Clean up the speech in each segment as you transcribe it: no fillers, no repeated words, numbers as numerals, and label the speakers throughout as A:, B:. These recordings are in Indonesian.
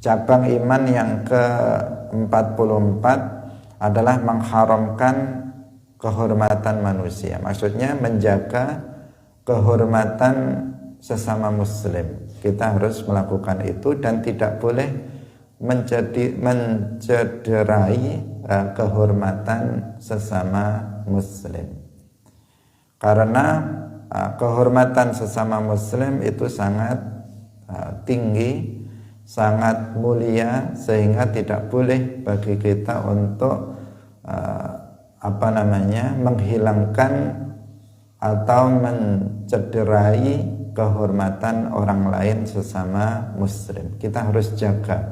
A: Cabang iman yang ke-44 adalah mengharamkan kehormatan manusia. Maksudnya menjaga kehormatan sesama muslim. Kita harus melakukan itu dan tidak boleh mencederai kehormatan sesama muslim. Karena kehormatan sesama muslim itu sangat tinggi, sangat mulia, sehingga tidak boleh bagi kita untuk menghilangkan atau mencederai kehormatan orang lain sesama muslim. Kita harus jaga,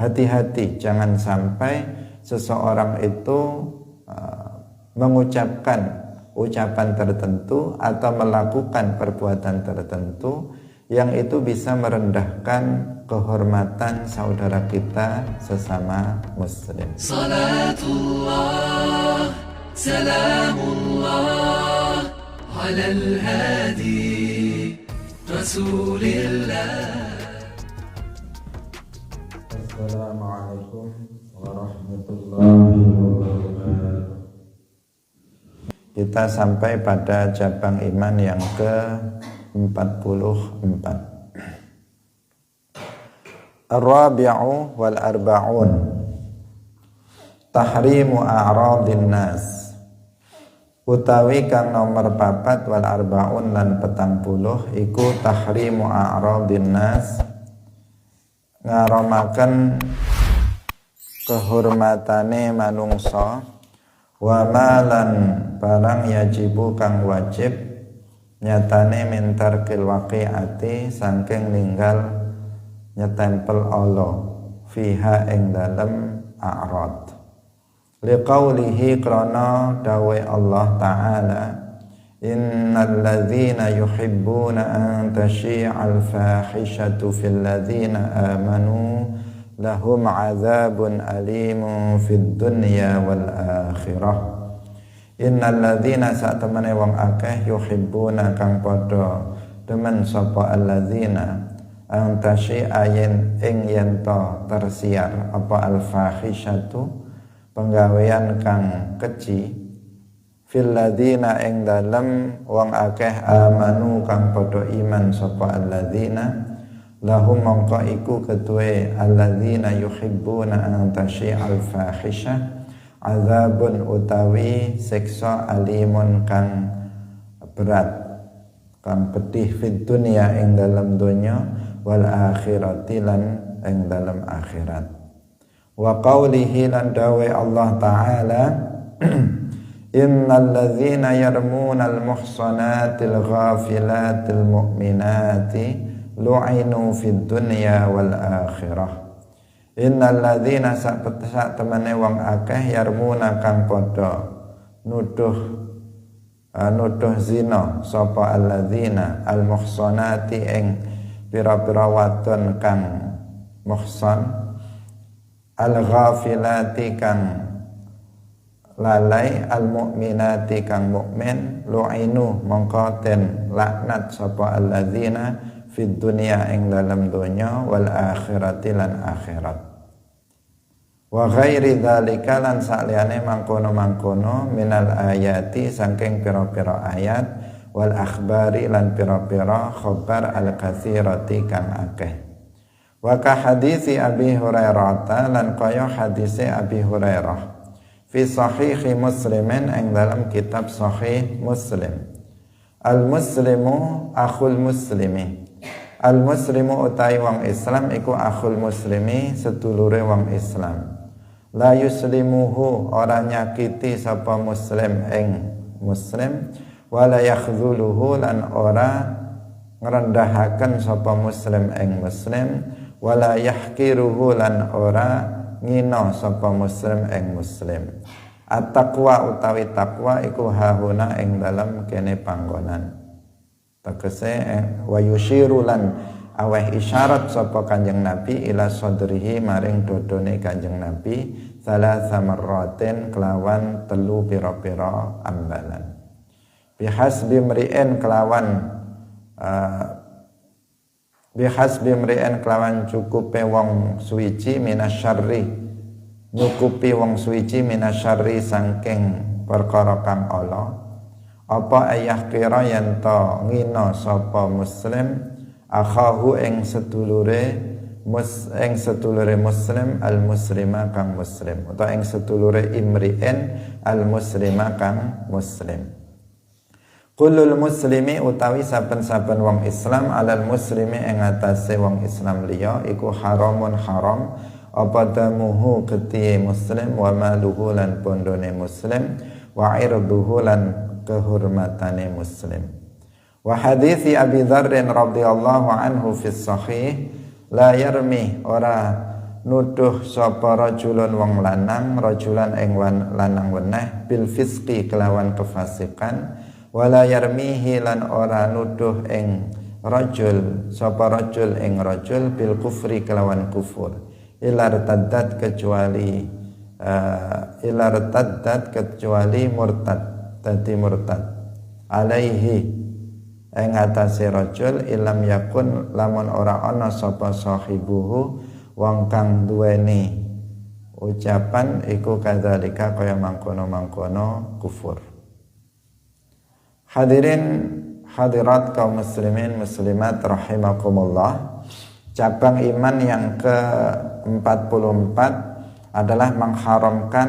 A: hati-hati, jangan sampai seseorang itu mengucapkan ucapan tertentu atau melakukan perbuatan tertentu yang itu bisa merendahkan kehormatan saudara kita sesama muslim. Salatullah, salamullah ala al-hadi Rasulillah. Assalamualaikum warahmatullahi wabarakatuh. Kita sampai pada cabang iman yang ke-44. Ar-rabi'u wal arba'un tahrimu a'radin nas. Utawi kang nomor 4 wal arba'un lan 40 iku tahrimu a'radin nas, ngaromaken kehormatane manungsa, wa malan barang yajibu kang wajib nyatane mintar kil waqi'ati saking ninggal nyetempel Allah fiha ing dalem a'rad. Liqaulihi krana dawe Allah Ta'ala, innal ladzina yuhibbuna an tashi'al fahishatu fil ladzina amanu lahum azabun alimun fid dunya wal akhirah. Innal ladzina satemene wong akeh yuhibbuna kang padha demen sapa alladzina ang tasyi'a yen ing yen to tersiar apa al fahishatu penggawean kang keji fil ladzina ing dalem wong akeh amanu kang padha iman sapa alladzina lahum mongko iku ketuwe alladzina yuhibbuna an tasyi'al fahisha azabun utawi siksa alimun kang berat kang pedih fid dunya ing dalam dunya wal akhirati lan ing dalam akhirat. Wa qawlihi lan dawe Allah Ta'ala innal ladzina yarmunal muhsanatil ghafilatil mu'minati lu'inu fid dunya wal akhirah. Innal ladzina sak temene wong akeh yarmuna kang padha nuduh zina sapa alladzina al muhsanati ing pira-pira wadon kang muhsan, al ghafilati kang lalai, al mu'minati kang mukmin, lu'inu mongko den laknat sapa alladzina fid dunya ing dalam dunya wal akhirati lan akhirat. Wa ghairi dzalika lan saliyane mangkono-mangkono minal ayati saking pira-pira ayat wal akhbari lan pira-pira khabar al katsirati kang akeh. Wa ka hadisi Abi Hurairah lan kaya hadise Abi Hurairah fi sahihi Muslimin ing dalam kitab Sahih Muslim. Al muslimu akhul muslimi. Al muslimu utai wong Islam iku akhul muslimi sedulure wong Islam. La yuslimuhu ora nyakiti sapa muslim ing muslim, wala yakhdhuluhu lan ora ngrendahaken sapa muslim ing muslim, wala yahqiruhu lan ora ngina sapa muslim ing muslim. At-taqwa utawi takwa iku hahuna ing dalam kene panggonan. Tegese wa yushiru lan aweh isyarat sapa Kanjeng Nabi ila sadrihi maring dodone Kanjeng Nabi salasa marratin kelawan telu pira-pira ambalan. Bihasbi mri'in kelawan bihasbi mri'in kelawan cukupe wong suwiji minasyarri nyukupi wong suwiji minasyarri saking perkara kang ala apa ayah kira yen to ngina sapa muslim akhahu ing sedulure muslim al muslima kang muslim utawa ing sedulure imri'in al muslima kang muslim. Kullul muslimi utawi saben-saben wong Islam alal muslimi ing atase wong Islam liya iku haramun haram apa damuhu getihe muslim wa maluhu lan pondone muslim wa irduhu lan kehormatane muslim. Wa hadithi Abi Dzar radhiyallahu anhu fi sahih la yarmi ora nuduh sapa rajulun wong lanang rajulan ing lanang weneh bil fisqi kelawan kefasikan wala yarmihi lan ora nuduh ing rajul sapa rajul ing rajul bil kufri kelawan kufur ila taddat kecuali murtad dadi murtad alaihi ing atase rajul ilam yakun lamun ora ana sapa sahibuhu wong kang duweni ucapan iku kadzalika kaya mangkono-mangkono kufur. Hadirin hadirat kaum muslimin muslimat rahimakumullah. Cabang iman yang ke-44 adalah mengharamkan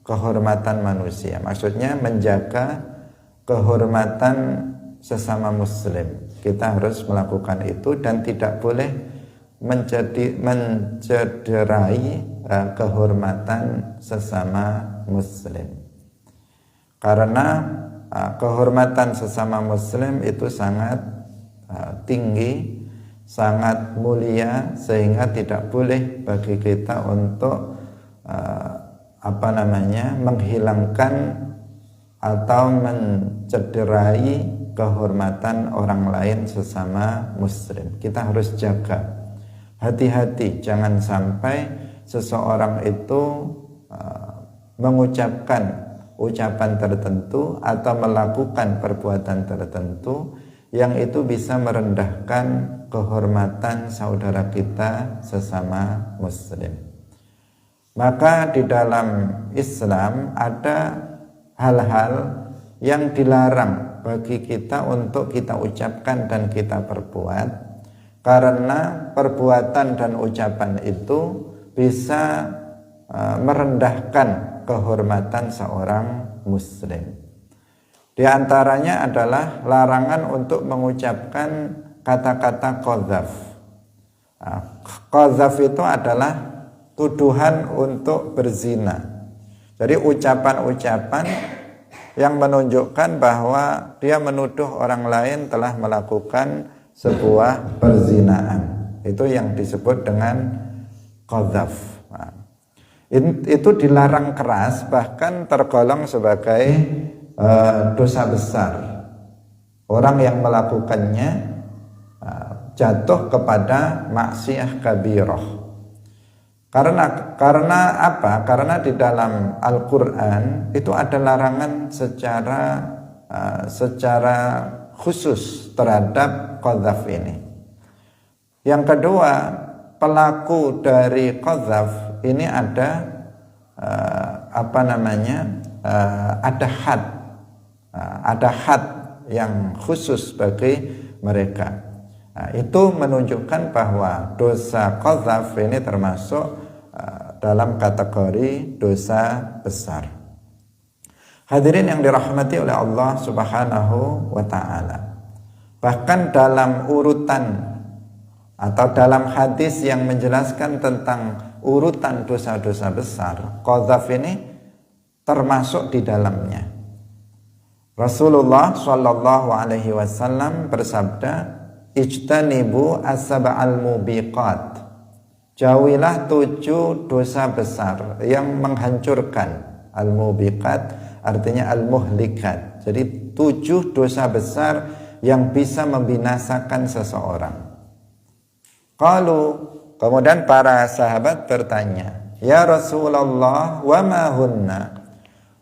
A: kehormatan manusia. Maksudnya menjaga kehormatan sesama muslim. Kita harus melakukan itu dan tidak boleh mencederai kehormatan sesama muslim. Karena kehormatan sesama muslim itu sangat tinggi, sangat mulia sehingga tidak boleh bagi kita untuk menghilangkan atau mencederai kehormatan orang lain sesama muslim. Kita harus jaga, hati-hati jangan sampai seseorang itu mengucapkan ucapan tertentu atau melakukan perbuatan tertentu yang itu bisa merendahkan kehormatan saudara kita sesama muslim. Maka di dalam Islam ada hal-hal yang dilarang bagi kita untuk kita ucapkan dan kita perbuat, karena perbuatan dan ucapan itu bisa merendahkan kehormatan seorang muslim. Di antaranya adalah larangan untuk mengucapkan kata-kata qadzaf. Qadzaf itu adalah tuduhan untuk berzina. Jadi ucapan-ucapan yang menunjukkan bahwa dia menuduh orang lain telah melakukan sebuah perzinaan. Itu yang disebut dengan qadzaf. Itu dilarang keras, bahkan tergolong sebagai dosa besar. Orang yang melakukannya jatuh kepada maksiyah kabirah. Karena apa? Karena di dalam Al-Quran itu ada larangan secara khusus terhadap qadzaf ini. Yang kedua, pelaku dari qadzaf ini ada ada had yang khusus bagi mereka. Itu menunjukkan bahwa dosa qadzaf ini termasuk dalam kategori dosa besar. Hadirin yang dirahmati oleh Allah Subhanahu wa ta'ala. Bahkan dalam urutan atau dalam hadis yang menjelaskan tentang urutan dosa-dosa besar, qadzaf ini termasuk di dalamnya. Rasulullah Shallallahu Alaihi Wasallam bersabda, "Ijtanibu as-sab'al mubiqat." Jauhilah 7 dosa besar yang menghancurkan. Al-mubiqat artinya al-muhlikat. Jadi 7 dosa besar yang bisa membinasakan seseorang. Kemudian para sahabat bertanya, "Ya Rasulullah, wa ma hunna?"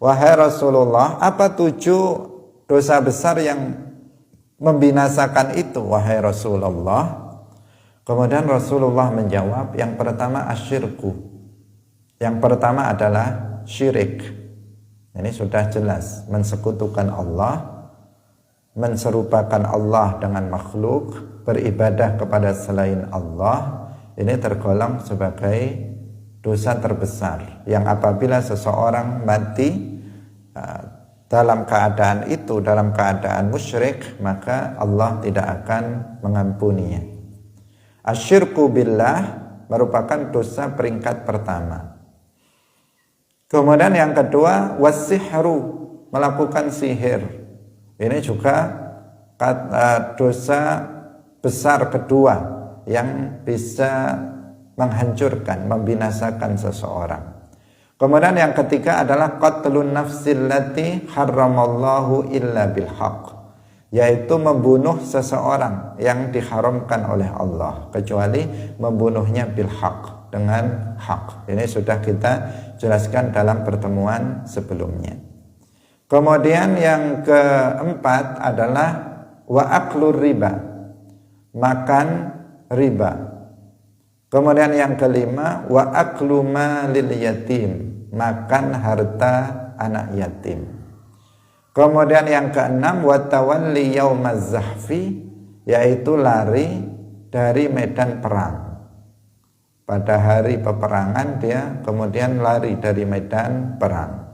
A: Wahai Rasulullah, apa 7 dosa besar yang membinasakan itu, wahai Rasulullah? Kemudian Rasulullah menjawab, yang pertama asyirku. Yang pertama adalah syirik. Ini sudah jelas, mensekutukan Allah, menserupakan Allah dengan makhluk, beribadah kepada selain Allah. Ini tergolong sebagai dosa terbesar, yang apabila seseorang mati dalam keadaan itu, dalam keadaan musyrik, maka Allah tidak akan mengampuninya. Asyirku billah merupakan dosa peringkat pertama. Kemudian yang kedua, wasihru, melakukan sihir. Ini juga dosa besar kedua yang bisa menghancurkan, membinasakan seseorang. Kemudian yang ketiga adalah qatlun nafsil lati harramallahu illa bilhaq, yaitu membunuh seseorang yang diharamkan oleh Allah, kecuali membunuhnya bilhaq, dengan hak. Ini sudah kita jelaskan dalam pertemuan sebelumnya. Kemudian yang keempat adalah wa aklur riba, makan riba. Kemudian yang kelima wa aklu malil yatim, makan harta anak yatim. Kemudian yang keenam wa tawalli yaumaz zahfi, yaitu lari dari medan perang. Pada hari peperangan dia kemudian lari dari medan perang.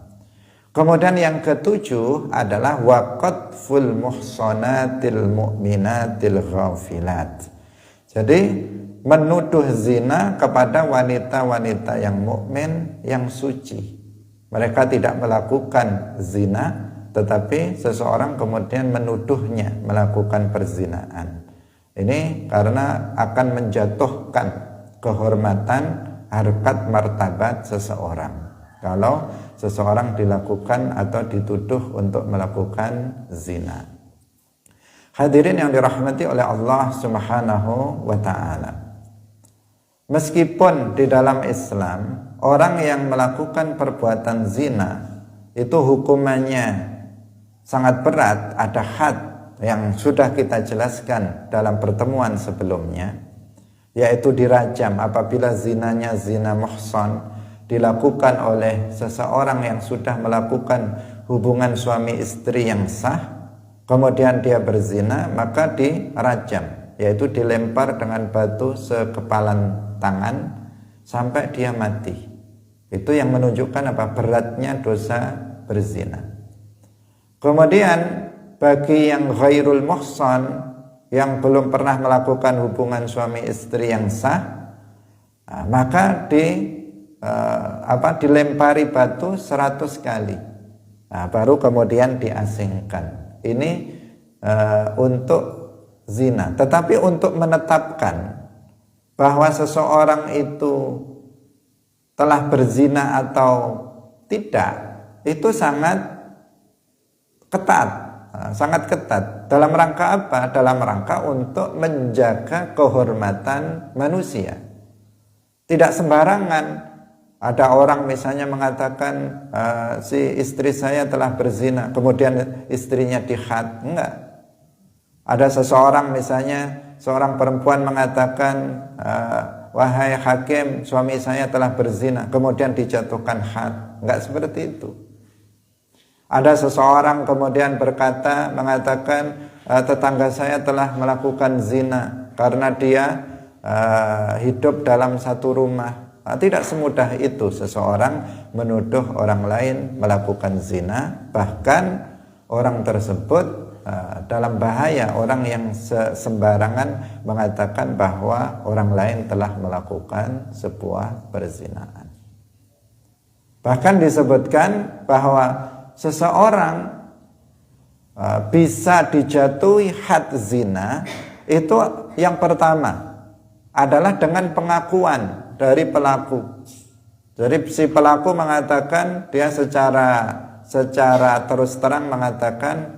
A: Kemudian yang ketujuh adalah waqadful muhsanatil mu'minatil ghafilat. Jadi menuduh zina kepada wanita-wanita yang mukmin yang suci. Mereka tidak melakukan zina, tetapi seseorang kemudian menuduhnya melakukan perzinaan. Ini karena akan menjatuhkan kehormatan, harkat, martabat seseorang kalau seseorang dilakukan atau dituduh untuk melakukan zina. Hadirin yang dirahmati oleh Allah Subhanahu wa ta'ala, meskipun di dalam Islam orang yang melakukan perbuatan zina itu hukumannya sangat berat, ada had yang sudah kita jelaskan dalam pertemuan sebelumnya, yaitu dirajam apabila zinanya zina muhsan dilakukan oleh seseorang yang sudah melakukan hubungan suami istri yang sah, kemudian dia berzina, maka dirajam, yaitu dilempar dengan batu sekepalan tangan sampai dia mati. Itu yang menunjukkan apa? Beratnya dosa berzina. Kemudian bagi yang ghairul muhsan, yang belum pernah melakukan hubungan suami istri yang sah, maka dilempari batu 100 kali, baru kemudian diasingkan. Ini untuk zina. Tetapi untuk menetapkan bahwa seseorang itu telah berzina atau tidak, itu sangat ketat, sangat ketat. Dalam rangka apa? Dalam rangka untuk menjaga kehormatan manusia. Tidak sembarangan. Ada orang misalnya mengatakan si istri saya telah berzina, kemudian istrinya dihad. Enggak. Ada seseorang misalnya, seorang perempuan mengatakan, wahai hakim, suami saya telah berzina, kemudian dijatuhkan had. Enggak seperti itu. Ada seseorang kemudian berkata, mengatakan tetangga saya telah melakukan zina karena dia hidup dalam satu rumah. Tidak semudah itu seseorang menuduh orang lain melakukan zina. Bahkan orang tersebut dalam bahaya, orang yang sembarangan mengatakan bahwa orang lain telah melakukan sebuah perzinaan. Bahkan disebutkan bahwa seseorang bisa dijatuhi had zina itu yang pertama adalah dengan pengakuan dari pelaku. Jadi si pelaku mengatakan, dia secara terus terang mengatakan,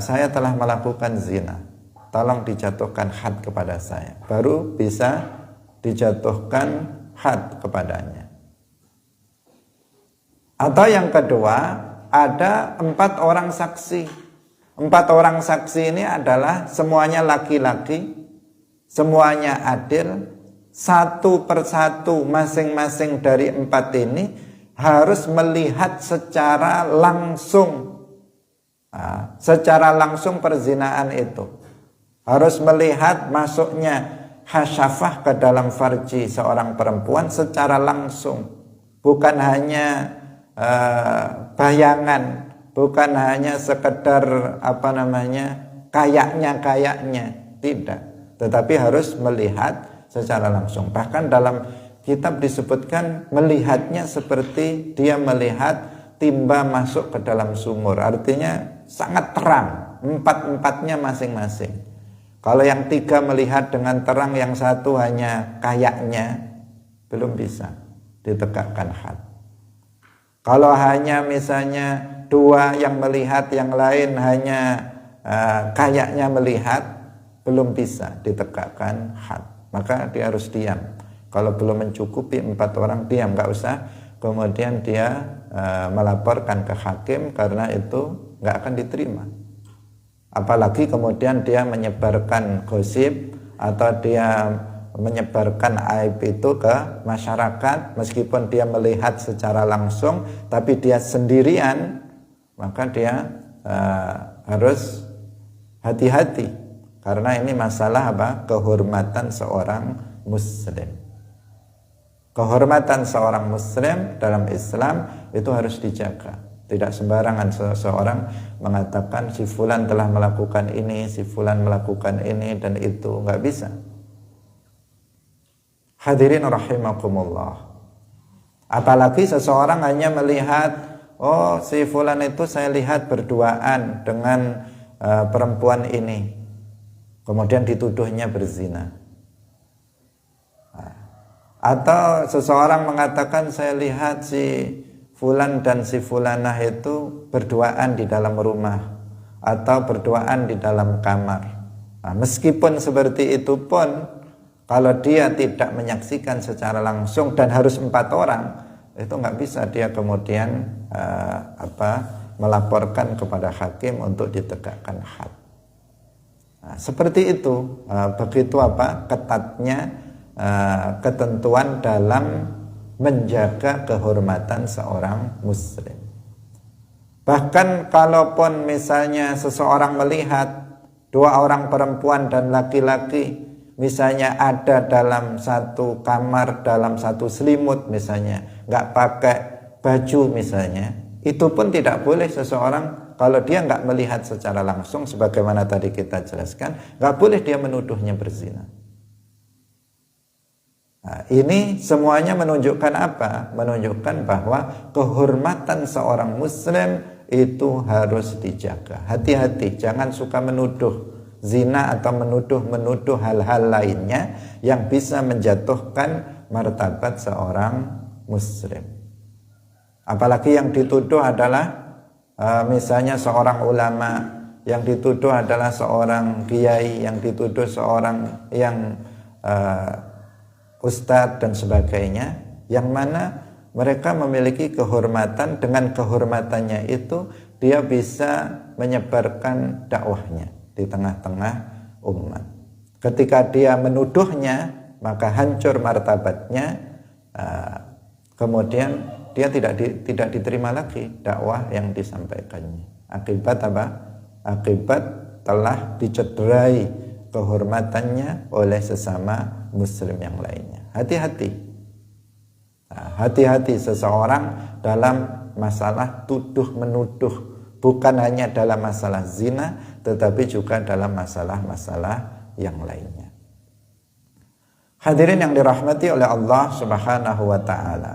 A: saya telah melakukan zina, tolong dijatuhkan had kepada saya. Baru bisa dijatuhkan had kepadanya. Atau yang kedua, ada 4 orang saksi. 4 orang saksi ini adalah semuanya laki-laki, semuanya adil, satu persatu masing-masing dari 4 ini harus melihat secara langsung, secara langsung perzinaan itu. Harus melihat masuknya hasyafah ke dalam farji seorang perempuan secara langsung, bukan hanya bayangan, bukan hanya sekedar kayaknya, tidak, tetapi harus melihat secara langsung. Bahkan dalam kitab disebutkan melihatnya seperti dia melihat timba masuk ke dalam sumur, artinya sangat terang, 4-4-nya masing-masing. Kalau yang 3 melihat dengan terang, yang 1 hanya kayaknya, belum bisa ditegakkan had. Kalau hanya misalnya 2 yang melihat, yang lain hanya kayaknya melihat, belum bisa ditegakkan had. Maka dia harus diam. Kalau belum mencukupi 4 orang, diam, nggak usah kemudian dia melaporkan ke hakim, karena itu nggak akan diterima. Apalagi kemudian dia menyebarkan gosip atau dia menyebarkan aib itu ke masyarakat, meskipun dia melihat secara langsung tapi dia sendirian, maka dia harus hati-hati, karena ini masalah kehormatan seorang muslim. Kehormatan seorang muslim dalam Islam itu harus dijaga. Tidak sembarangan seseorang mengatakan si fulan telah melakukan ini, si fulan melakukan ini dan itu, nggak bisa. Hadirin rahimakumullah. Apalagi seseorang hanya melihat, oh si fulan itu saya lihat berduaan dengan perempuan ini, kemudian dituduhnya berzina. Atau seseorang mengatakan saya lihat si fulan dan si fulanah itu berduaan di dalam rumah atau berduaan di dalam kamar. Meskipun seperti itu pun, kalau dia tidak menyaksikan secara langsung dan harus 4 orang, itu nggak bisa dia kemudian melaporkan kepada hakim untuk ditegakkan had. Seperti itu, begitu ketatnya ketentuan dalam menjaga kehormatan seorang muslim. Bahkan kalaupun misalnya seseorang melihat 2 orang perempuan dan laki-laki misalnya ada dalam satu kamar, dalam satu selimut misalnya, nggak pakai baju misalnya, itu pun tidak boleh seseorang, kalau dia nggak melihat secara langsung sebagaimana tadi kita jelaskan, nggak boleh dia menuduhnya berzina. Nah, ini semuanya menunjukkan apa? Menunjukkan bahwa kehormatan seorang muslim itu harus dijaga. Hati-hati, jangan suka menuduh zina atau menuduh hal-hal lainnya yang bisa menjatuhkan martabat seorang muslim. Apalagi yang dituduh adalah misalnya seorang ulama, yang dituduh adalah seorang kiai, yang dituduh seorang yang ustadz dan sebagainya, yang mana mereka memiliki kehormatan. Dengan kehormatannya itu dia bisa menyebarkan dakwahnya di tengah-tengah umat. Ketika dia menuduhnya, maka hancur martabatnya, kemudian dia tidak diterima lagi dakwah yang disampaikannya. Akibat apa? Akibat telah dicederai kehormatannya oleh sesama muslim yang lainnya. Hati-hati. Hati-hati seseorang dalam masalah tuduh menuduh, bukan hanya dalam masalah zina, tetapi juga dalam masalah-masalah yang lainnya. Hadirin yang dirahmati oleh Allah Subhanahu wa taala.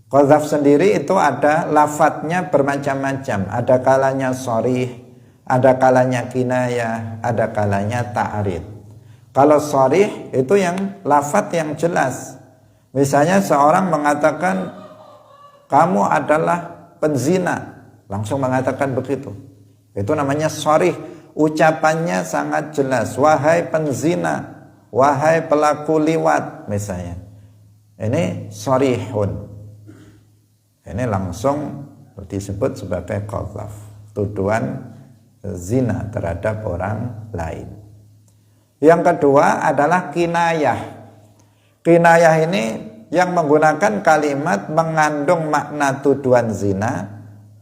A: Qadzaf sendiri itu ada lafadznya bermacam-macam. Ada kalanya sharih, ada kalanya kinayah, ada kalanya ta'rid. Kalau sharih itu yang lafadz yang jelas. Misalnya seorang mengatakan kamu adalah penzina, langsung mengatakan begitu. Itu namanya sharih. Ucapannya sangat jelas. Wahai penzina, wahai pelaku liwat misalnya. Ini sharihun. Ini langsung disebut sebagai qadzaf, tuduhan zina terhadap orang lain. Yang kedua adalah kinayah. Kinayah ini yang menggunakan kalimat mengandung makna tuduhan zina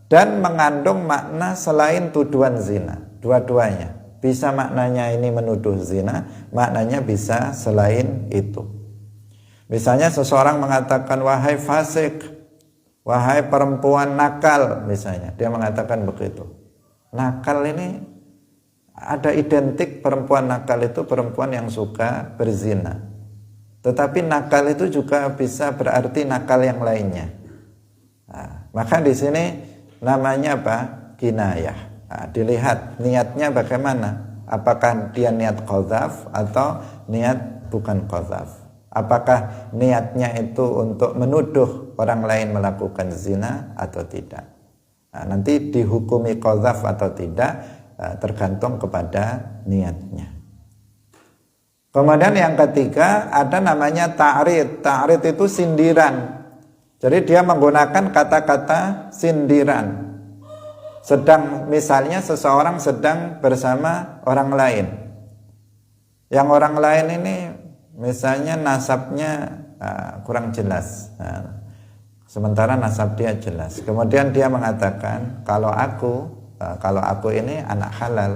A: dan mengandung makna selain tuduhan zina. Dua-duanya. Bisa maknanya ini menuduh zina, maknanya bisa selain itu. Misalnya seseorang mengatakan wahai fasik, wahai perempuan nakal, misalnya dia mengatakan begitu. Nakal ini ada identik, perempuan nakal itu perempuan yang suka berzina. Tetapi nakal itu juga bisa berarti nakal yang lainnya. Nah, maka di sini namanya apa? Kinayah. Nah, dilihat niatnya bagaimana. Apakah dia niat qadzaf atau niat bukan qadzaf? Apakah niatnya itu untuk menuduh orang lain melakukan zina atau tidak? Nah, nanti dihukumi qadzaf atau tidak tergantung kepada niatnya. Kemudian yang ketiga ada namanya ta'rid. Ta'rid itu sindiran. Jadi dia menggunakan kata-kata sindiran. Sedang misalnya seseorang sedang bersama orang lain. Yang orang lain ini misalnya nasabnya kurang jelas. Sementara nasab dia jelas. Kemudian dia mengatakan kalau aku ini anak halal.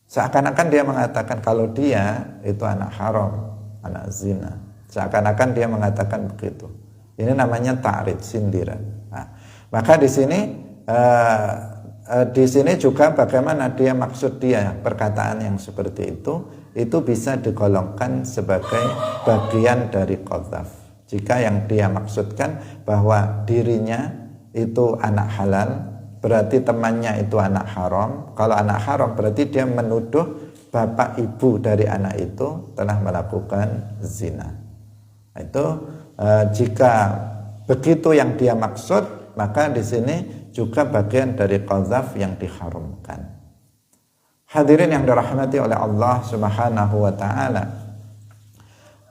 A: Seakan-akan dia mengatakan kalau dia itu anak haram, anak zina. Seakan-akan dia mengatakan begitu. Ini namanya ta'rid, sindiran. Nah, maka di sini juga bagaimana dia maksud dia perkataan yang seperti itu bisa digolongkan sebagai bagian dari qadzaf. Jika yang dia maksudkan bahwa dirinya itu anak halal, berarti temannya itu anak haram. Kalau anak haram berarti dia menuduh bapak ibu dari anak itu telah melakukan zina. Itu jika begitu yang dia maksud, maka di sini juga bagian dari qadzaf yang diharamkan. Hadirin yang dirahmati oleh Allah Subhanahu wa taala.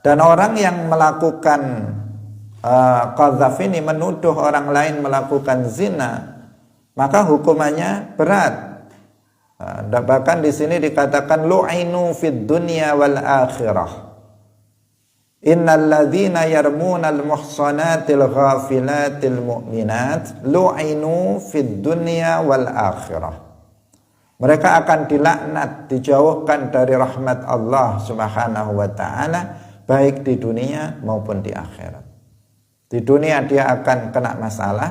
A: Dan orang yang melakukan qadzaf ini menuduh orang lain melakukan zina, maka hukumannya berat. Bahkan di sini dikatakan lu'inu fid dunya wal akhirah. Innal ladzina yarmunal muhsanatil ghafilatil mu'minat lu'inu fid dunya wal akhirah. Mereka akan dilaknat, dijauhkan dari rahmat Allah Subhanahu wa taala baik di dunia maupun di akhirat. Di dunia dia akan kena masalah,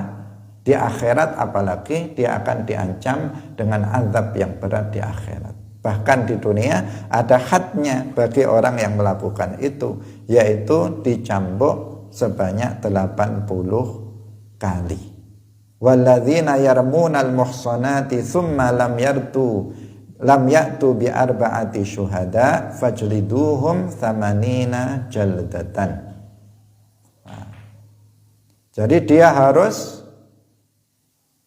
A: di akhirat apalagi dia akan diancam dengan azab yang berat di akhirat. Bahkan di dunia ada hadnya bagi orang yang melakukan itu, yaitu dicambuk sebanyak 80 kali. Walladzina yarmunal muhsanati thumma lam ya'tu bi arba'ati syuhada fajliduhum 80 jaldatan. Nah, jadi dia harus,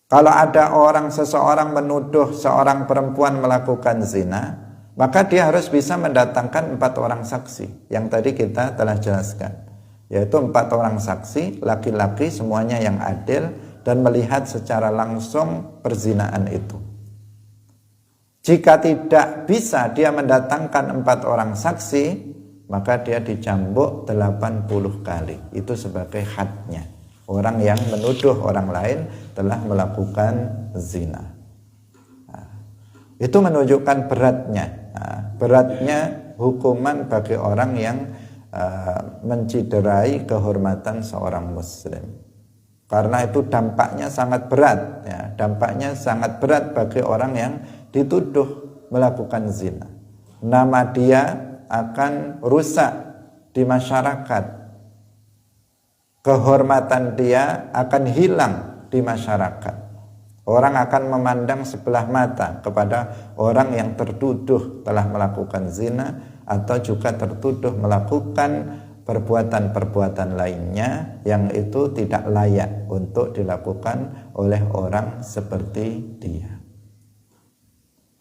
A: kalau ada seseorang menuduh seorang perempuan melakukan zina, maka dia harus bisa mendatangkan 4 orang saksi yang tadi kita telah jelaskan, yaitu 4 orang saksi laki-laki semuanya yang adil dan melihat secara langsung perzinaan itu. Jika tidak bisa dia mendatangkan 4 orang saksi, maka dia dicambuk 80 kali. Itu sebagai hadnya. Orang yang menuduh orang lain telah melakukan zina. Nah, itu menunjukkan beratnya hukuman bagi orang yang menciderai kehormatan seorang muslim. Karena itu dampaknya sangat berat, ya. Dampaknya sangat berat bagi orang yang dituduh melakukan zina. Nama dia akan rusak di masyarakat. Kehormatan dia akan hilang di masyarakat. Orang akan memandang sebelah mata kepada orang yang tertuduh telah melakukan zina atau juga tertuduh melakukan perbuatan-perbuatan lainnya yang itu tidak layak untuk dilakukan oleh orang seperti dia.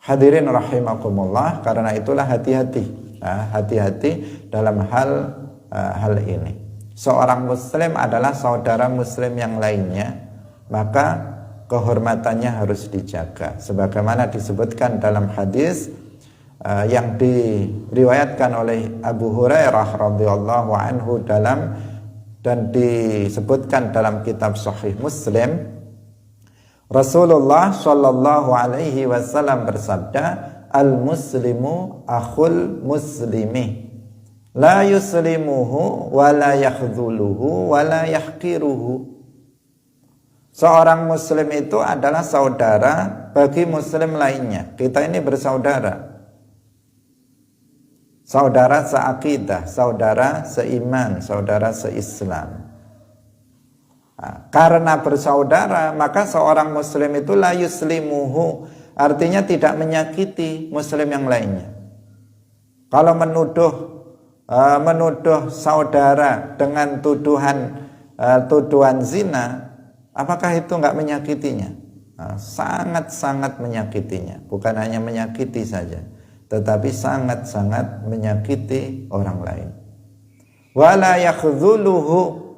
A: Hadirin rahimakumullah, karena itulah hati-hati. Hati-hati dalam hal ini. Seorang muslim adalah saudara muslim yang lainnya, maka kehormatannya harus dijaga. Sebagaimana disebutkan dalam hadis, yang diriwayatkan oleh Abu Hurairah radhiyallahu anhu dan disebutkan dalam kitab Sahih Muslim, Rasulullah Shallallahu Alaihi Wasallam bersabda, al-muslimu akhul muslimi, la yuslimuhu wa la yakhdhuluhu wa la yahqiruhu. Seorang muslim itu adalah saudara bagi muslim lainnya. Kita ini bersaudara. Saudara seakidah, saudara seiman, saudara seislam. Nah, karena bersaudara, maka seorang muslim itu la yuslimuhu, artinya tidak menyakiti muslim yang lainnya. Kalau menuduh saudara dengan tuduhan zina, apakah itu enggak menyakitinya? Nah, sangat-sangat menyakitinya. Bukan hanya menyakiti saja, tetapi sangat-sangat menyakiti orang lain. Wala yakhdhuluhu,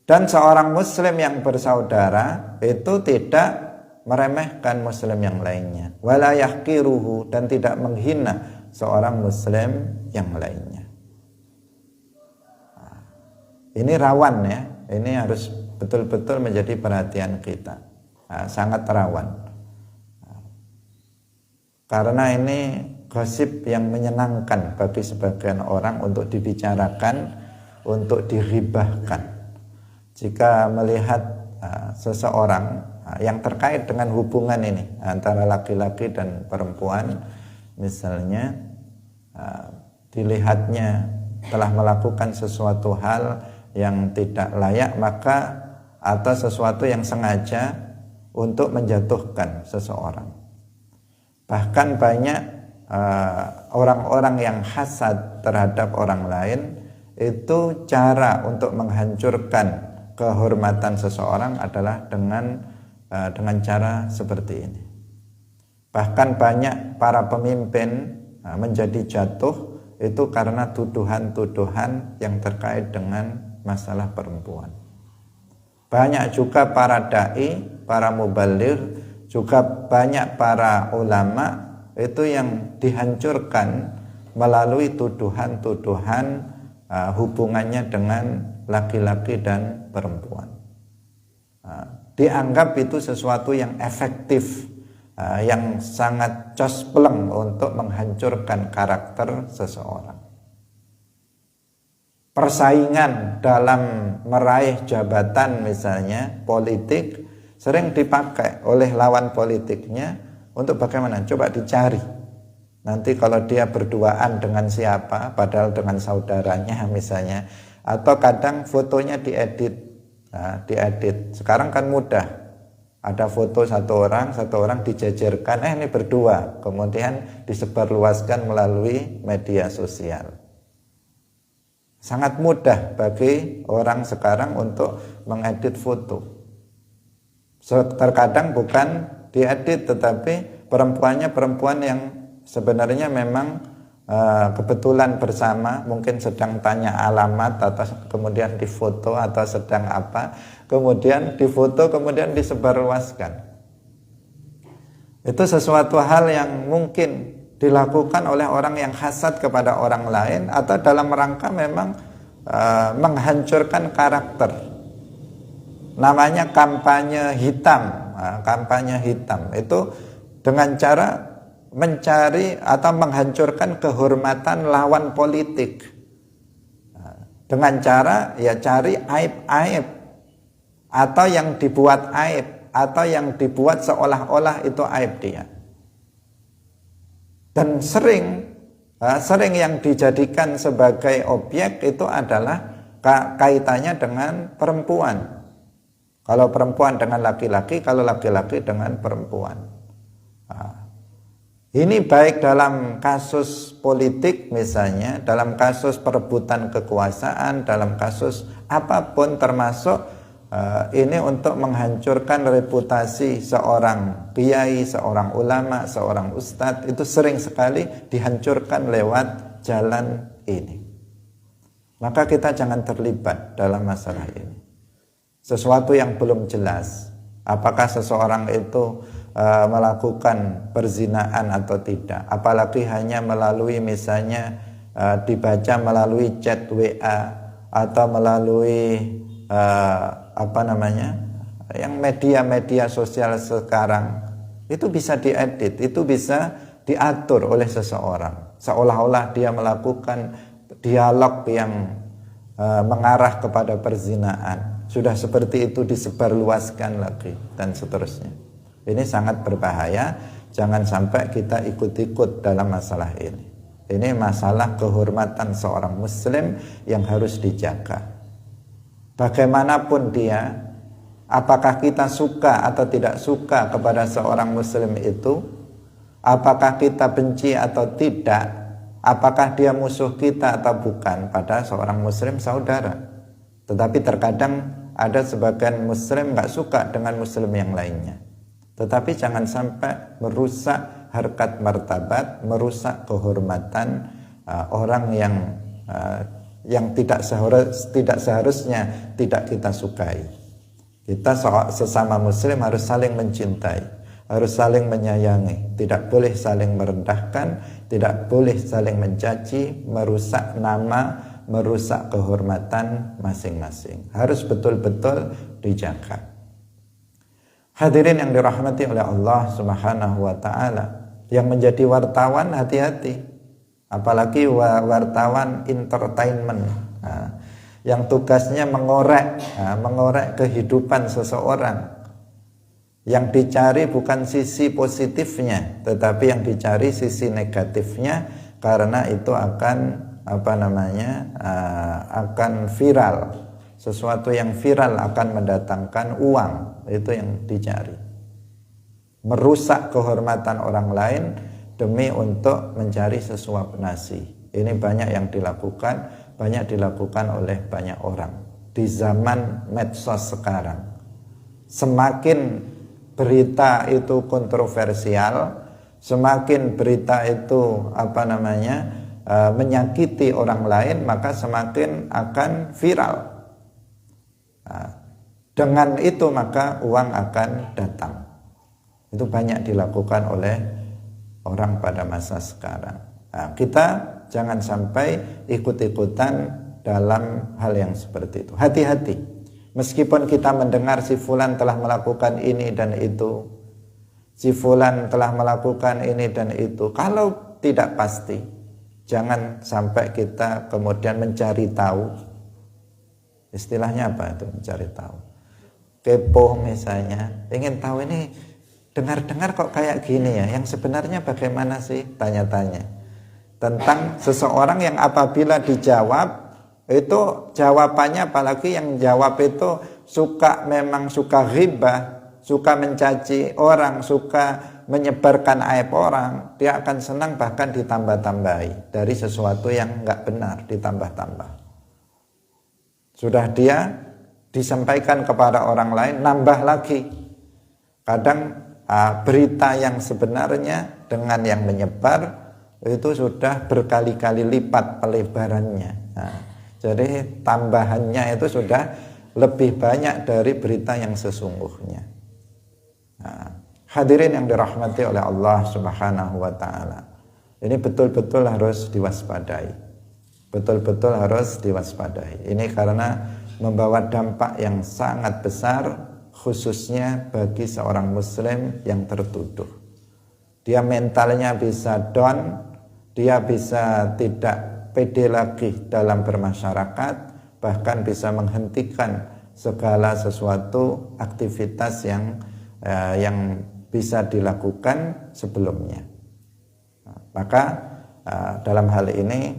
A: dan seorang muslim yang bersaudara itu tidak meremehkan muslim yang lainnya. Wala yahqiruhu, dan tidak menghina seorang muslim yang lainnya. Nah, ini rawan ya. Ini harus betul-betul menjadi perhatian kita. Nah, sangat rawan. Karena ini gosip yang menyenangkan bagi sebagian orang untuk dibicarakan, untuk diribahkan. Jika melihat seseorang yang terkait dengan hubungan ini antara laki-laki dan perempuan, misalnya dilihatnya telah melakukan sesuatu hal yang tidak layak, maka atau sesuatu yang sengaja untuk menjatuhkan seseorang. Bahkan banyak orang-orang yang hasad terhadap orang lain, itu cara untuk menghancurkan kehormatan seseorang adalah dengan cara seperti ini. Bahkan banyak para pemimpin menjadi jatuh itu karena tuduhan-tuduhan yang terkait dengan masalah perempuan. Banyak juga para dai, para mubaligh, juga banyak para ulama itu yang dihancurkan melalui tuduhan-tuduhan hubungannya dengan laki-laki dan perempuan. Dianggap itu sesuatu yang efektif, yang sangat cospleng untuk menghancurkan karakter seseorang. Persaingan dalam meraih jabatan misalnya politik sering dipakai oleh lawan politiknya untuk bagaimana? Coba dicari. Nanti kalau dia berduaan dengan siapa, padahal dengan saudaranya misalnya, atau kadang fotonya diedit. Nah, diedit. Sekarang kan mudah. Ada foto satu orang dijejerkan, ini berdua, kemudian disebarluaskan melalui media sosial. Sangat mudah bagi orang sekarang untuk mengedit foto. Terkadang bukan diedit, tetapi perempuannya perempuan yang sebenarnya memang kebetulan bersama, mungkin sedang tanya alamat atau kemudian difoto, atau sedang apa, kemudian difoto, kemudian disebarluaskan. Itu sesuatu hal yang mungkin dilakukan oleh orang yang hasad kepada orang lain, atau dalam rangka memang menghancurkan karakter. Namanya kampanye hitam. Kampanye hitam itu dengan cara mencari atau menghancurkan kehormatan lawan politik, dengan cara ya cari aib-aib, atau yang dibuat aib, atau yang dibuat seolah-olah itu aib dia. Dan sering yang dijadikan sebagai objek itu adalah kaitannya dengan perempuan. Kalau perempuan dengan laki-laki, kalau laki-laki dengan perempuan. Ini baik dalam kasus politik misalnya, dalam kasus perebutan kekuasaan, dalam kasus apapun, termasuk ini untuk menghancurkan reputasi seorang kiai, seorang ulama, seorang ustadz, itu sering sekali dihancurkan lewat jalan ini. Maka kita jangan terlibat dalam masalah ini. Sesuatu yang belum jelas, apakah seseorang itu melakukan perzinaan atau tidak, apalagi hanya melalui misalnya dibaca melalui chat WA atau melalui yang media-media sosial sekarang. Itu bisa diedit, itu bisa diatur oleh seseorang, seolah-olah dia melakukan dialog yang mengarah kepada perzinaan. Sudah seperti itu disebarluaskan lagi dan seterusnya. Ini sangat berbahaya, jangan sampai kita ikut-ikut dalam masalah ini. Ini masalah kehormatan seorang muslim yang harus dijaga. Bagaimanapun dia, apakah kita suka atau tidak suka kepada seorang muslim itu, apakah kita benci atau tidak, apakah dia musuh kita atau bukan, pada seorang muslim saudara. Tetapi terkadang ada sebagian muslim gak suka dengan muslim yang lainnya. Tetapi jangan sampai merusak harkat martabat, merusak kehormatan orang yang tidak seharusnya tidak kita sukai. Kita sesama muslim harus saling mencintai, harus saling menyayangi, tidak boleh saling merendahkan, tidak boleh saling mencaci, merusak nama, merusak kehormatan masing-masing. Harus betul-betul dijaga. Hadirin yang dirahmati oleh Allah Subhanahu wa ta'ala, yang menjadi wartawan hati-hati, apalagi wartawan entertainment, yang tugasnya mengorek kehidupan seseorang. Yang dicari bukan sisi positifnya, tetapi yang dicari sisi negatifnya, karena itu akan akan viral. Sesuatu yang viral akan mendatangkan uang, itu yang dicari. Merusak kehormatan orang lain demi untuk mencari sesuap nasi. Ini banyak yang dilakukan, oleh banyak orang di zaman medsos sekarang. Semakin berita itu kontroversial, semakin berita itu menyakiti orang lain, maka semakin akan viral. Dengan itu maka uang akan datang. Itu banyak dilakukan oleh orang pada masa sekarang. Kita jangan sampai ikut-ikutan dalam hal yang seperti itu. Hati-hati. Meskipun kita mendengar si fulan telah melakukan ini dan itu, si fulan telah melakukan ini dan itu, kalau tidak pasti, jangan sampai kita kemudian mencari tahu. Istilahnya apa itu mencari tahu? Kepo misalnya, ingin tahu ini dengar-dengar kok kayak gini ya, yang sebenarnya bagaimana sih, tanya-tanya tentang seseorang yang apabila dijawab itu jawabannya, apalagi yang jawab itu memang suka ghibah, suka mencaci orang, suka menyebarkan aib orang, dia akan senang bahkan ditambah-tambahi dari sesuatu yang nggak benar, ditambah-tambah. Sudah dia disampaikan kepada orang lain, nambah lagi. Kadang berita yang sebenarnya dengan yang menyebar itu sudah berkali-kali lipat pelebarannya. Jadi tambahannya itu sudah lebih banyak dari berita yang sesungguhnya. Hadirin yang dirahmati oleh Allah Subhanahu wa ta'ala, ini betul-betul harus diwaspadai. Betul-betul harus diwaspadai. Ini karena membawa dampak yang sangat besar, khususnya bagi seorang muslim yang tertuduh. Dia mentalnya bisa down, dia bisa tidak pede lagi dalam bermasyarakat, bahkan bisa menghentikan segala sesuatu aktivitas yang bisa dilakukan sebelumnya. Maka dalam hal ini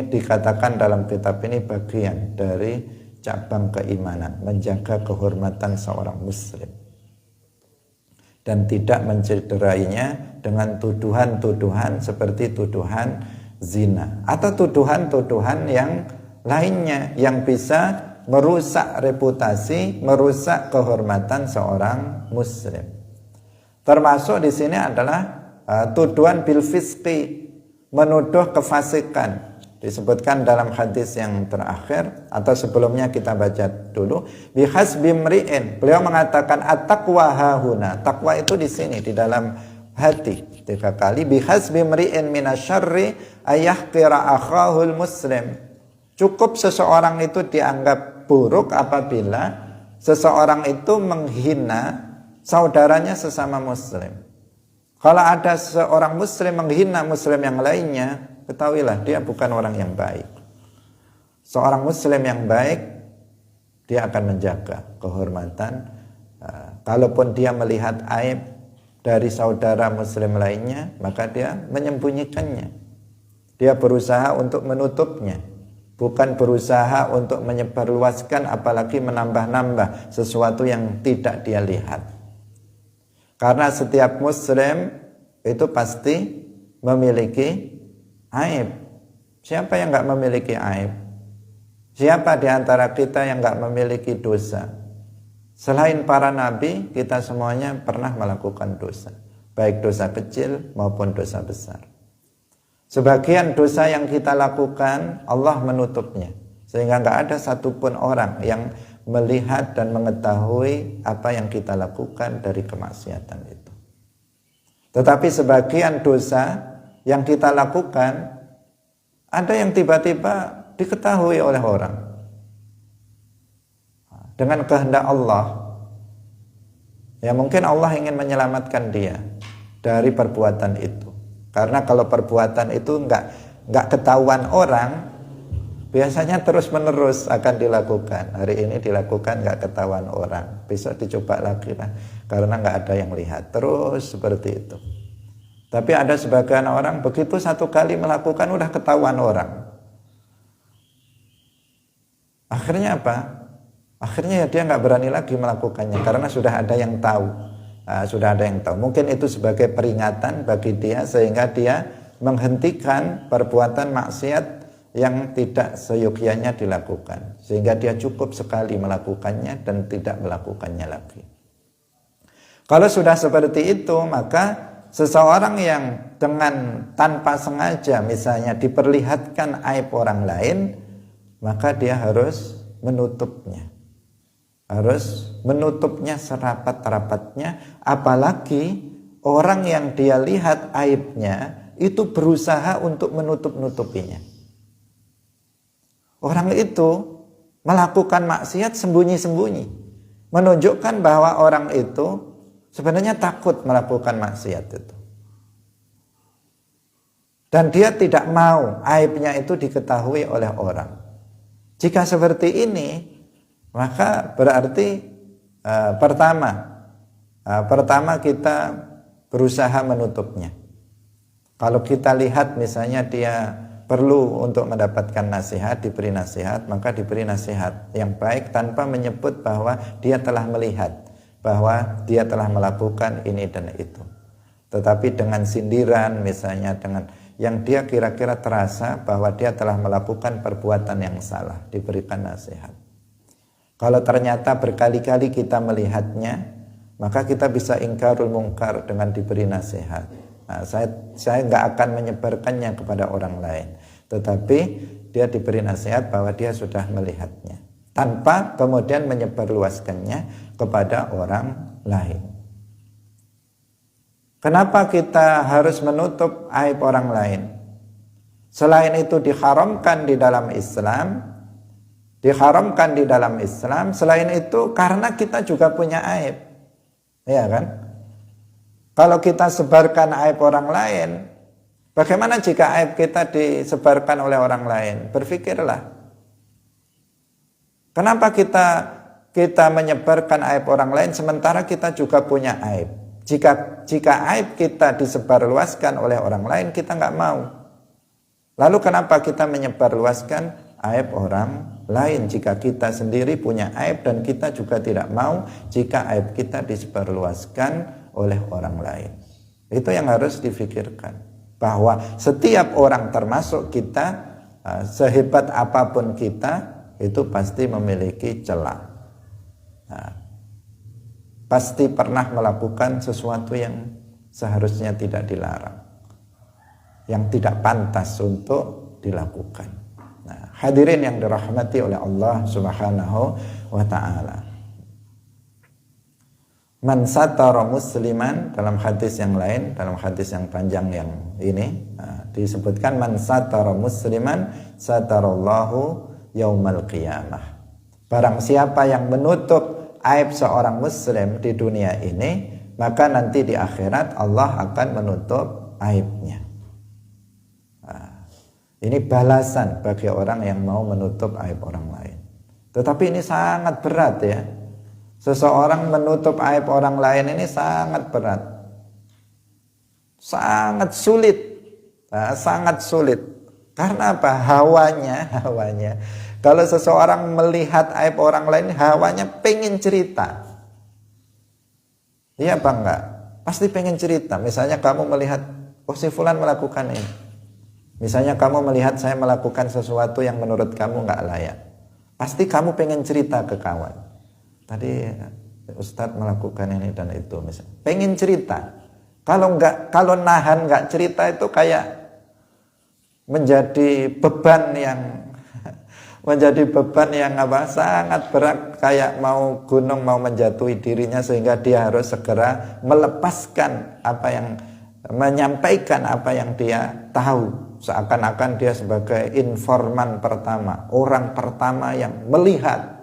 A: dikatakan dalam kitab ini bagian dari cabang keimanan, menjaga kehormatan seorang muslim dan tidak mencederainya dengan tuduhan-tuduhan seperti tuduhan zina atau tuduhan-tuduhan yang lainnya yang bisa merusak reputasi, merusak kehormatan seorang muslim. Termasuk di sini adalah tuduhan bil fisqi, menuduh kefasikan. Disebutkan dalam hadis yang terakhir atau sebelumnya kita baca dulu. Bihasbi mri'in. Beliau mengatakan at-taqwa hahuna. Takwa itu di sini di dalam hati. 3 kali. Bihasbi mri'in minasyarri ayahqira akhahul muslim. Cukup seseorang itu dianggap buruk apabila seseorang itu menghina saudaranya sesama muslim. Kalau ada seorang muslim menghina muslim yang lainnya, ketahuilah dia bukan orang yang baik. Seorang muslim yang baik, dia akan menjaga kehormatan. Kalaupun dia melihat aib dari saudara muslim lainnya, maka dia menyembunyikannya. Dia berusaha untuk menutupnya, bukan berusaha untuk menyebarluaskan, apalagi menambah-nambah sesuatu yang tidak dia lihat. Karena setiap muslim itu pasti memiliki aib. Siapa yang enggak memiliki aib? Siapa di antara kita yang enggak memiliki dosa? Selain para nabi, kita semuanya pernah melakukan dosa, baik dosa kecil maupun dosa besar. Sebagian dosa yang kita lakukan, Allah menutupnya, sehingga enggak ada satupun orang yang melihat dan mengetahui apa yang kita lakukan dari kemaksiatan itu. Tetapi sebagian dosa yang kita lakukan, ada yang tiba-tiba diketahui oleh orang dengan kehendak Allah. Ya mungkin Allah ingin menyelamatkan dia dari perbuatan itu. Karena kalau perbuatan itu enggak ketahuan orang, biasanya terus-menerus akan dilakukan. Hari ini dilakukan enggak ketahuan orang, besok dicoba lagi lah, karena enggak ada yang lihat. Terus seperti itu. Tapi ada sebagian orang begitu satu kali melakukan udah ketahuan orang. Akhirnya apa? Akhirnya ya dia enggak berani lagi melakukannya karena sudah ada yang tahu. Sudah ada yang tahu. Mungkin itu sebagai peringatan bagi dia sehingga dia menghentikan perbuatan maksiat yang tidak seyogyanya dilakukan, sehingga dia cukup sekali melakukannya dan tidak melakukannya lagi. Kalau sudah seperti itu, maka seseorang yang dengan tanpa sengaja misalnya diperlihatkan aib orang lain, maka dia harus menutupnya. Harus menutupnya serapat-rapatnya, apalagi orang yang dia lihat aibnya itu berusaha untuk menutup-nutupinya. Orang itu melakukan maksiat sembunyi-sembunyi, menunjukkan bahwa orang itu sebenarnya takut melakukan maksiat itu. Dan dia tidak mau aibnya itu diketahui oleh orang. Jika seperti ini, maka berarti pertama kita berusaha menutupnya. Kalau kita lihat misalnya dia perlu untuk mendapatkan nasihat, diberi nasihat, maka diberi nasihat yang baik tanpa menyebut bahwa dia telah melihat, bahwa dia telah melakukan ini dan itu. Tetapi dengan sindiran misalnya, dengan yang dia kira-kira terasa bahwa dia telah melakukan perbuatan yang salah, diberikan nasihat. Kalau ternyata berkali-kali kita melihatnya, maka kita bisa ingkarul mungkar dengan diberi nasihat. Nah, saya nggak akan menyebarkannya kepada orang lain, tetapi dia diberi nasihat bahwa dia sudah melihatnya, tanpa kemudian menyebarluaskannya kepada orang lain. Kenapa kita harus menutup aib orang lain? Selain itu diharamkan di dalam Islam, selain itu karena kita juga punya aib, ya kan? Kalau kita sebarkan aib orang lain, bagaimana jika aib kita disebarkan oleh orang lain? Berpikirlah. Kenapa kita menyebarkan aib orang lain sementara kita juga punya aib? Jika aib kita disebarluaskan oleh orang lain, kita nggak mau. Lalu kenapa kita menyebarluaskan aib orang lain jika kita sendiri punya aib dan kita juga tidak mau jika aib kita disebarluaskan oleh orang lain? Itu yang harus difikirkan, bahwa setiap orang termasuk kita, sehebat apapun kita, itu pasti memiliki celah, pasti pernah melakukan sesuatu yang seharusnya tidak dilarang, yang tidak pantas untuk dilakukan. Nah, hadirin yang dirahmati oleh Allah Subhanahu wa taala. Man satara musliman, dalam hadis yang lain, dalam hadis yang panjang yang ini disebutkan man satara musliman satarallahu yaumal qiyamah. Barang siapa yang menutup aib seorang muslim di dunia ini, maka nanti di akhirat Allah akan menutup aibnya. Ini balasan bagi orang yang mau menutup aib orang lain. Tetapi ini sangat berat ya. Seseorang menutup aib orang lain ini sangat berat, sangat sulit, sangat sulit. Karena apa? Hawanya. Kalau seseorang melihat aib orang lain, hawanya pengen cerita. Iya apa enggak? Pasti pengen cerita. Misalnya kamu melihat, oh si fulan melakukan ini. Misalnya kamu melihat saya melakukan sesuatu yang menurut kamu enggak layak. Pasti kamu pengen cerita ke kawan. Tadi Ustadz melakukan ini dan itu, misalnya. Pengen cerita. Kalau nahan enggak cerita itu kayak menjadi beban yang sangat berat, kayak mau gunung mau menjatuhi dirinya, sehingga dia harus segera melepaskan menyampaikan apa yang dia tahu, seakan-akan dia sebagai informan pertama, orang pertama yang melihat,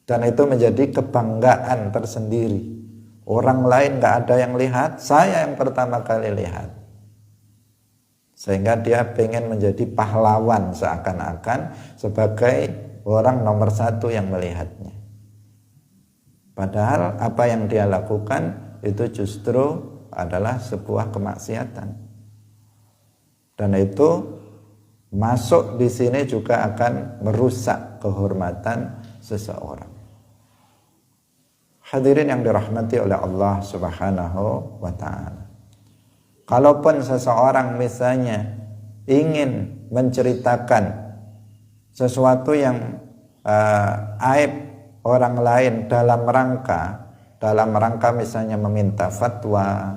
A: dan itu menjadi kebanggaan tersendiri. Orang lain gak ada yang lihat, saya yang pertama kali lihat. Sehingga dia pengen menjadi pahlawan, seakan-akan sebagai orang nomor satu yang melihatnya. Padahal apa yang dia lakukan itu justru adalah sebuah kemaksiatan. Dan itu masuk di sini juga akan merusak kehormatan seseorang. Hadirin yang dirahmati oleh Allah Subhanahu wa taala. Kalaupun seseorang misalnya ingin menceritakan sesuatu yang aib orang lain dalam rangka misalnya meminta fatwa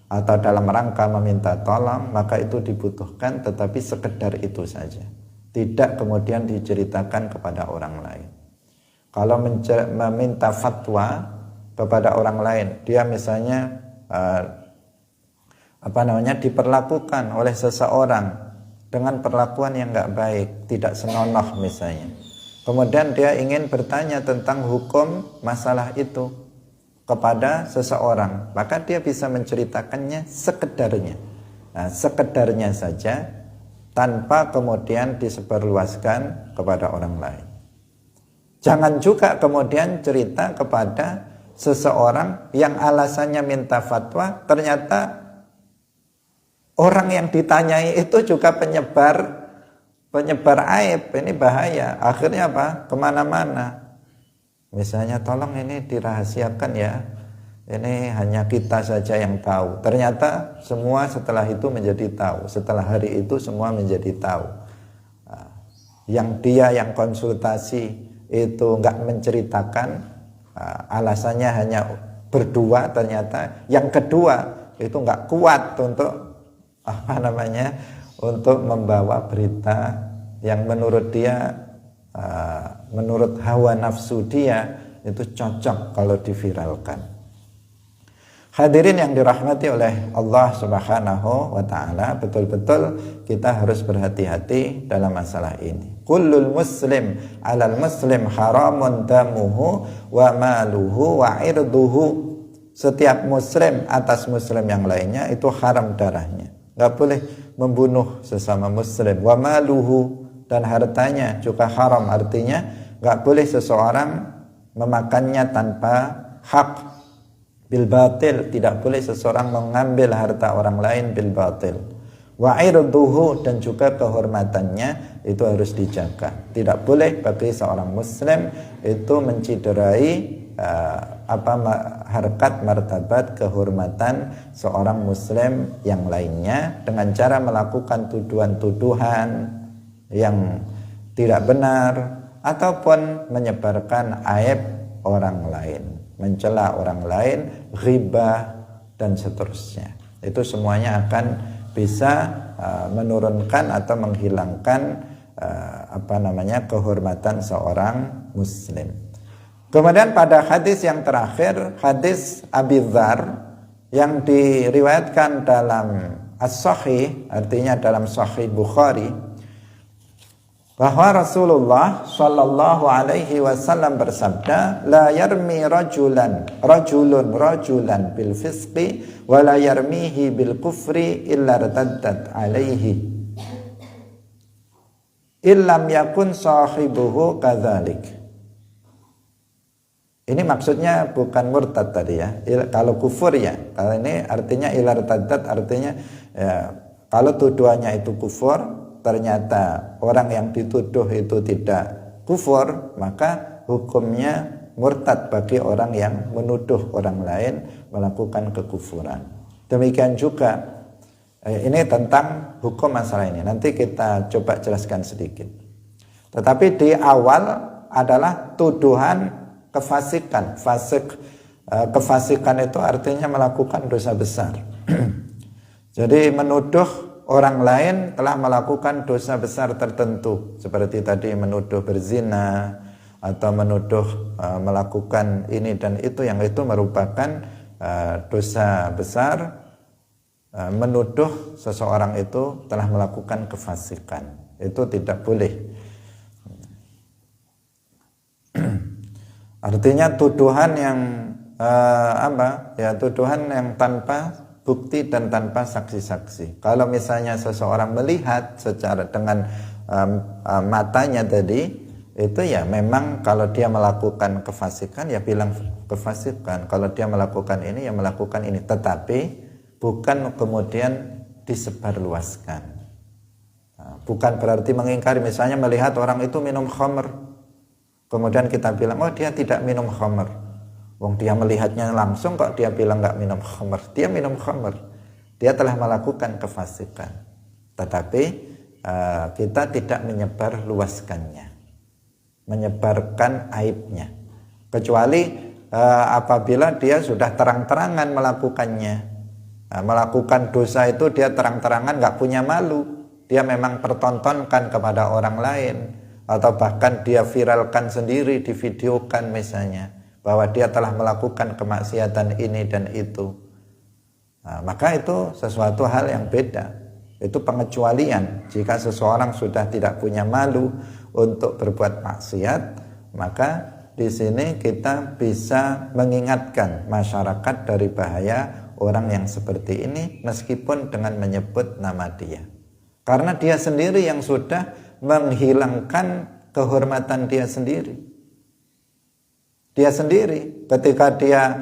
A: atau dalam rangka meminta tolong, maka itu dibutuhkan, tetapi sekedar itu saja, tidak kemudian diceritakan kepada orang lain. Kalau meminta fatwa kepada orang lain, dia misalnya diperlakukan oleh seseorang dengan perlakuan yang enggak baik, tidak senonoh misalnya. Kemudian dia ingin bertanya tentang hukum masalah itu kepada seseorang, maka dia bisa menceritakannya sekedarnya. Nah, sekedarnya saja, tanpa kemudian disebarluaskan kepada orang lain. Jangan juga kemudian cerita kepada seseorang yang alasannya minta fatwa, ternyata orang yang ditanyai itu juga penyebar aib. Ini bahaya. Akhirnya apa? Kemana-mana. Misalnya, tolong ini dirahasiakan ya. Ini hanya kita saja yang tahu. Ternyata semua setelah itu menjadi tahu. Setelah hari itu semua menjadi tahu. Yang dia yang konsultasi itu enggak menceritakan, alasannya hanya berdua, ternyata yang kedua itu enggak kuat untuk untuk membawa berita yang menurut dia, menurut hawa nafsu dia itu cocok kalau diviralkan. Hadirin yang dirahmati oleh Allah Subhanahu wa taala, betul-betul kita harus berhati-hati dalam masalah ini. Kullul muslim 'alal muslim haramun damuhu wa maluhu wa irduhu. Setiap muslim atas muslim yang lainnya itu haram darahnya. Enggak boleh membunuh sesama muslim. Wa maluhu, dan hartanya juga haram, artinya enggak boleh seseorang memakannya tanpa hak. Bil batil, tidak boleh seseorang mengambil harta orang lain bil batil. Wa irduhu, dan juga kehormatannya itu harus dijaga. Tidak boleh bagi seorang muslim itu menciderai harkat, martabat, kehormatan seorang muslim yang lainnya dengan cara melakukan tuduhan-tuduhan yang tidak benar ataupun menyebarkan aib orang lain, mencela orang lain, ghibah dan seterusnya. Itu semuanya akan bisa menurunkan atau menghilangkan kehormatan seorang muslim. Kemudian pada hadis yang terakhir, hadis Abi Dzar yang diriwayatkan dalam As-Sahih, artinya dalam Sahih Bukhari, bahwa Rasulullah Shallallahu Alaihi Wasallam bersabda, la yarmi rajulun bil fisqi wa la yarmihi bil kufri illa irtaddat alaihi illam yakun sahibuhu kadzalik. Ini maksudnya bukan murtad tadi ya. Kalau kufur ya, kalau ini artinya illa irtaddat, artinya ya, kalau tuduhannya itu kufur, ternyata orang yang dituduh itu tidak kufur, maka hukumnya murtad bagi orang yang menuduh orang lain melakukan kekufuran. Demikian juga ini tentang hukum masalah ini. Nanti kita coba jelaskan sedikit. Tetapi di awal adalah tuduhan kefasikan. Kefasikan itu artinya melakukan dosa besar. Jadi menuduh orang lain telah melakukan dosa besar tertentu, seperti tadi menuduh berzina atau menuduh melakukan ini dan itu, yang itu merupakan dosa besar. Menuduh seseorang itu telah melakukan kefasikan, itu tidak boleh. Artinya tuduhan yang tuduhan yang tanpa bukti dan tanpa saksi-saksi. Kalau misalnya seseorang melihat secara dengan matanya tadi, itu ya memang kalau dia melakukan kefasikan ya bilang kefasikan. Kalau dia melakukan ini ya melakukan ini. Tetapi bukan kemudian disebarluaskan. Bukan berarti mengingkari. Misalnya melihat orang itu minum khamr, kemudian kita bilang, oh dia tidak minum khamr. Wong dia melihatnya langsung kok dia bilang nggak minum khamr. Dia minum khamr. Dia telah melakukan kefasikan. Tetapi kita tidak menyebarluaskannya, menyebarkan aibnya. Kecuali apabila dia sudah terang-terangan melakukannya. Melakukan dosa itu dia terang-terangan, nggak punya malu. Dia memang pertontonkan kepada orang lain, atau bahkan dia viralkan sendiri, divideokan misalnya, bahwa dia telah melakukan kemaksiatan ini dan itu. Maka itu sesuatu hal yang beda. Itu pengecualian. Jika seseorang sudah tidak punya malu untuk berbuat maksiat, maka di sini kita bisa mengingatkan masyarakat dari bahaya orang yang seperti ini, meskipun dengan menyebut nama dia. Karena dia sendiri yang sudah menghilangkan kehormatan dia sendiri. Dia sendiri ketika dia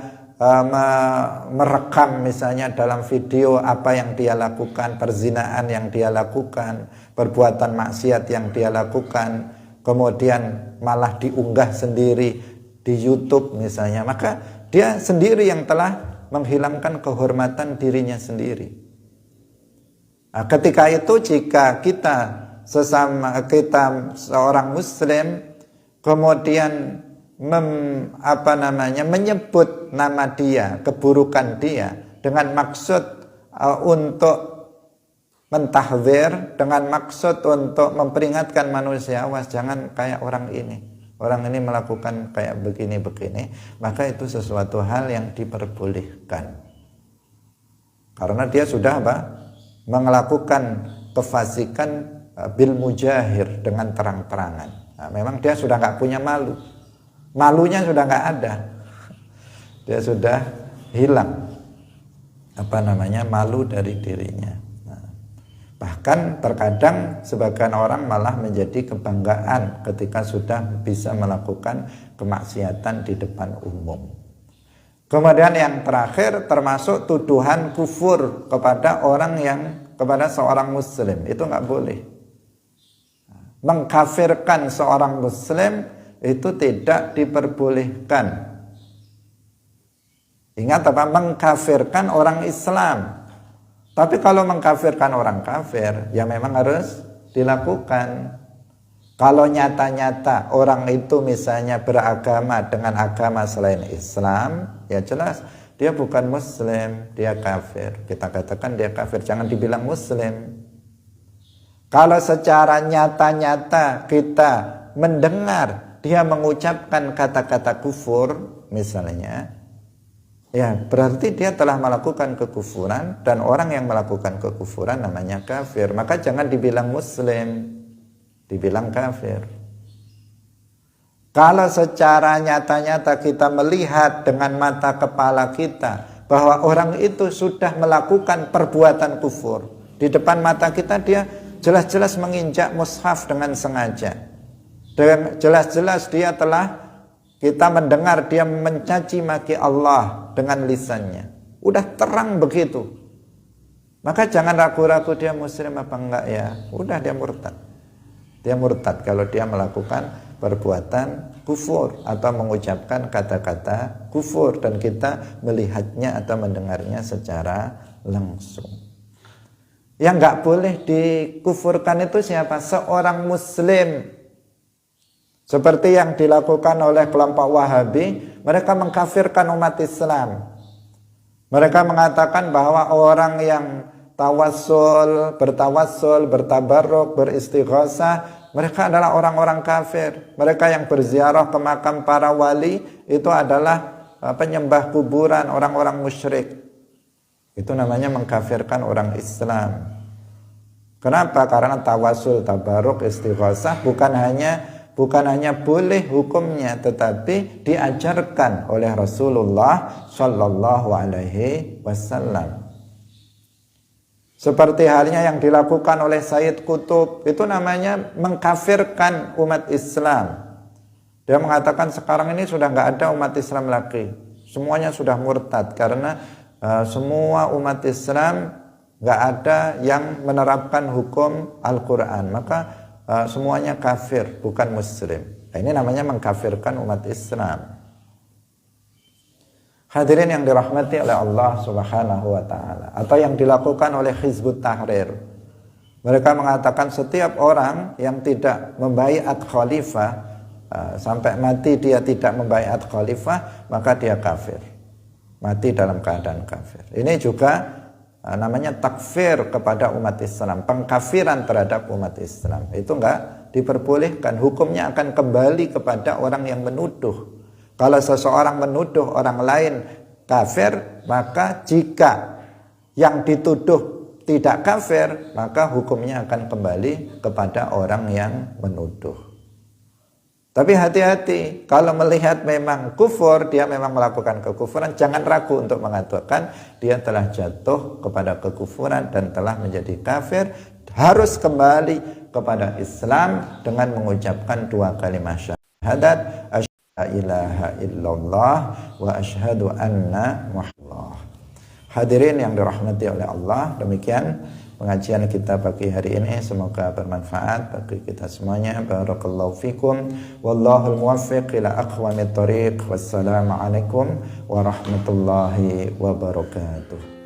A: merekam misalnya dalam video apa yang dia lakukan, perzinaan yang dia lakukan, perbuatan maksiat yang dia lakukan, kemudian malah diunggah sendiri di YouTube misalnya, maka dia sendiri yang telah menghilangkan kehormatan dirinya sendiri. Nah, ketika itu jika kita seorang muslim kemudian menyebut nama dia, keburukan dia dengan maksud untuk mentahdzir, dengan maksud untuk memperingatkan manusia, awas jangan kayak orang ini. Orang ini melakukan kayak begini-begini, maka itu sesuatu hal yang diperbolehkan. Karena dia sudah melakukan kefasikan bil mujahir, dengan terang-terangan. Nah, memang dia sudah nggak punya malu. Malunya sudah nggak ada. Dia sudah hilang malu dari dirinya. Bahkan terkadang sebagian orang malah menjadi kebanggaan ketika sudah bisa melakukan kemaksiatan di depan umum. Kemudian yang terakhir termasuk tuduhan kufur kepada kepada seorang muslim, itu nggak boleh. Mengkafirkan seorang muslim itu tidak diperbolehkan. Ingat mengkafirkan orang Islam. Tapi kalau mengkafirkan orang kafir, ya memang harus dilakukan. Kalau nyata-nyata orang itu misalnya beragama dengan agama selain Islam, ya jelas dia bukan muslim, dia kafir. Kita katakan dia kafir, jangan dibilang muslim. Kalau secara nyata-nyata kita mendengar dia mengucapkan kata-kata kufur misalnya, ya berarti dia telah melakukan kekufuran, dan orang yang melakukan kekufuran namanya kafir. Maka jangan dibilang muslim, dibilang kafir. Kalau secara nyata-nyata kita melihat dengan mata kepala kita bahwa orang itu sudah melakukan perbuatan kufur, di depan mata kita dia jelas-jelas menginjak mushaf dengan sengaja, dan jelas-jelas dia telah, kita mendengar dia mencaci maki Allah dengan lisannya, udah terang begitu, maka jangan ragu-ragu dia muslim apa enggak ya, udah dia murtad. Dia murtad kalau dia melakukan perbuatan kufur atau mengucapkan kata-kata kufur dan kita melihatnya atau mendengarnya secara langsung. Yang enggak boleh dikufurkan itu siapa? Seorang muslim. Seperti yang dilakukan oleh kelompok Wahabi, mereka mengkafirkan umat Islam. Mereka mengatakan bahwa orang yang bertawassul, bertabarruk, beristighosah, mereka adalah orang-orang kafir. Mereka yang berziarah ke makam para wali itu adalah penyembah kuburan, orang-orang musyrik. Itu namanya mengkafirkan orang Islam. Kenapa? Karena tawassul, tabarruk, istighosah bukan hanya boleh hukumnya, tetapi diajarkan oleh Rasulullah Shallallahu Alaihi Wasallam. Seperti halnya yang dilakukan oleh Sayyid Qutb, itu namanya mengkafirkan umat Islam. Dia mengatakan sekarang ini sudah nggak ada umat Islam lagi, semuanya sudah murtad karena semua umat Islam nggak ada yang menerapkan hukum Al-Quran, maka semuanya kafir, bukan muslim. Nah, ini namanya mengkafirkan umat Islam. Hadirin yang dirahmati oleh Allah Subhanahu wa taala, atau yang dilakukan oleh Hizbut Tahrir. Mereka mengatakan setiap orang yang tidak membaiat khalifah sampai mati dia tidak membaiat khalifah, maka dia kafir. Mati dalam keadaan kafir. Ini juga namanya takfir kepada umat Islam, pengkafiran terhadap umat Islam. Itu enggak diperbolehkan, hukumnya akan kembali kepada orang yang menuduh. Kalau seseorang menuduh orang lain kafir, maka jika yang dituduh tidak kafir, maka hukumnya akan kembali kepada orang yang menuduh. Tapi hati-hati, kalau melihat memang kufur, dia memang melakukan kekufuran, jangan ragu untuk mengatakan dia telah jatuh kepada kekufuran dan telah menjadi kafir, harus kembali kepada Islam dengan mengucapkan 2 kalimat syahadat, la ilaha illallah wa asyhadu anna Muhammadah. Hadirin yang dirahmati oleh Allah, demikian pengajian kita pagi hari ini, semoga bermanfaat bagi kita semuanya. Barakallahu fikum, wallahul muwaffiq ila aqwamit thoriq. Wassalamu alaikum warahmatullahi wabarakatuh.